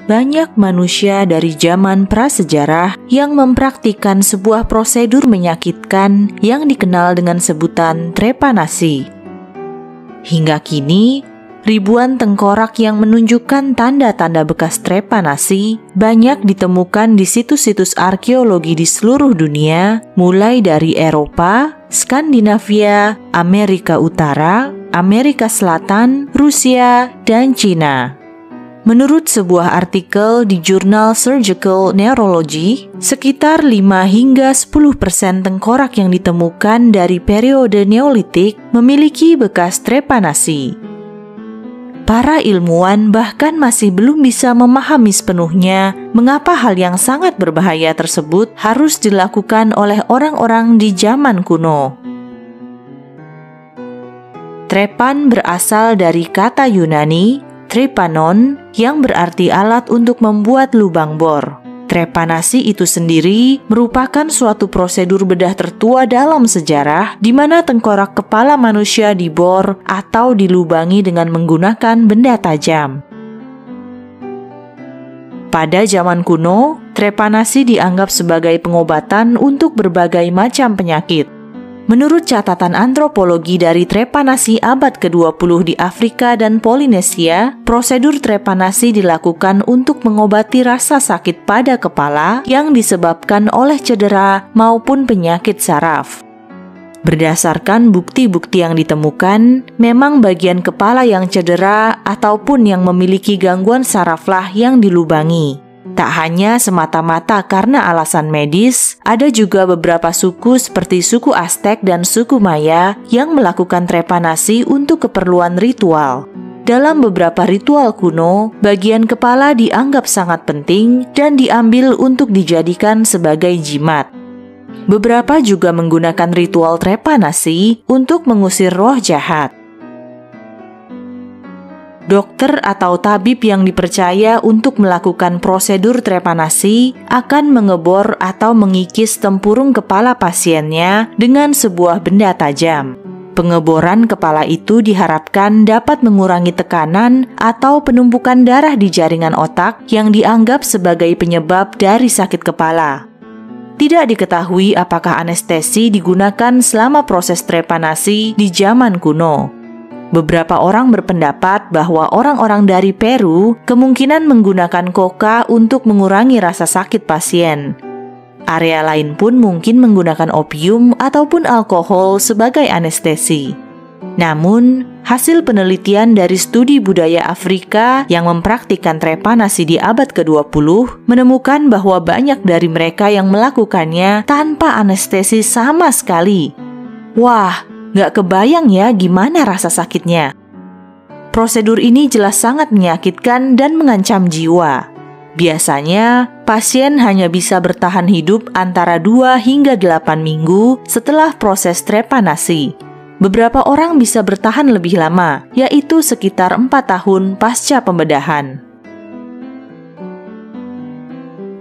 banyak manusia dari zaman prasejarah yang mempraktikkan sebuah prosedur menyakitkan yang dikenal dengan sebutan trepanasi. Hingga kini, ribuan tengkorak yang menunjukkan tanda-tanda bekas trepanasi banyak ditemukan di situs-situs arkeologi di seluruh dunia, mulai dari Eropa, Skandinavia, Amerika Utara, Amerika Selatan, Rusia, dan Cina. Menurut sebuah artikel di jurnal Surgical Neurology, sekitar 5 hingga 10% tengkorak yang ditemukan dari periode Neolitik memiliki bekas trepanasi. Para ilmuwan bahkan masih belum bisa memahami sepenuhnya mengapa hal yang sangat berbahaya tersebut harus dilakukan oleh orang-orang di zaman kuno. Trepan berasal dari kata Yunani trepanon yang berarti alat untuk membuat lubang bor. Trepanasi itu sendiri merupakan suatu prosedur bedah tertua dalam sejarah di mana tengkorak kepala manusia dibor atau dilubangi dengan menggunakan benda tajam. Pada zaman kuno, trepanasi dianggap sebagai pengobatan untuk berbagai macam penyakit. Menurut catatan antropologi dari trepanasi abad ke-20 di Afrika dan Polinesia, prosedur trepanasi dilakukan untuk mengobati rasa sakit pada kepala yang disebabkan oleh cedera maupun penyakit saraf. Berdasarkan bukti-bukti yang ditemukan, memang bagian kepala yang cedera ataupun yang memiliki gangguan saraflah yang dilubangi. Tak hanya semata-mata karena alasan medis, ada juga beberapa suku seperti suku Aztec dan suku Maya yang melakukan trepanasi untuk keperluan ritual. Dalam beberapa ritual kuno, bagian kepala dianggap sangat penting dan diambil untuk dijadikan sebagai jimat. Beberapa juga menggunakan ritual trepanasi untuk mengusir roh jahat. Dokter atau tabib yang dipercaya untuk melakukan prosedur trepanasi akan mengebor atau mengikis tempurung kepala pasiennya dengan sebuah benda tajam. Pengeboran kepala itu diharapkan dapat mengurangi tekanan atau penumpukan darah di jaringan otak yang dianggap sebagai penyebab dari sakit kepala. Tidak diketahui apakah anestesi digunakan selama proses trepanasi di zaman kuno. Beberapa orang berpendapat bahwa orang-orang dari Peru kemungkinan menggunakan coca untuk mengurangi rasa sakit pasien. Area lain pun mungkin menggunakan opium ataupun alkohol sebagai anestesi. Namun, hasil penelitian dari studi budaya Afrika yang mempraktikkan trepanasi di abad ke-20 menemukan bahwa banyak dari mereka yang melakukannya tanpa anestesi sama sekali. Wah, nggak kebayang ya gimana rasa sakitnya. Prosedur ini jelas sangat menyakitkan dan mengancam jiwa. Biasanya, pasien hanya bisa bertahan hidup antara 2 hingga 8 minggu setelah proses trepanasi. Beberapa orang bisa bertahan lebih lama, yaitu sekitar 4 tahun pasca pembedahan.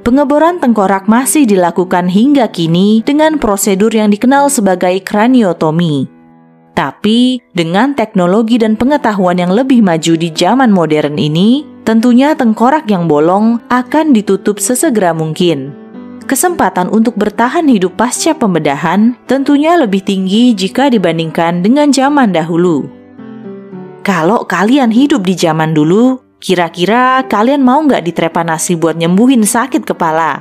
Pengeboran tengkorak masih dilakukan hingga kini dengan prosedur yang dikenal sebagai kraniotomi. Tapi, dengan teknologi dan pengetahuan yang lebih maju di zaman modern ini, tentunya tengkorak yang bolong akan ditutup sesegera mungkin. Kesempatan untuk bertahan hidup pasca pembedahan tentunya lebih tinggi jika dibandingkan dengan zaman dahulu. Kalau kalian hidup di zaman dulu, kira-kira kalian mau nggak ditrepanasi buat nyembuhin sakit kepala?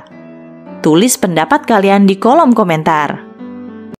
Tulis pendapat kalian di kolom komentar.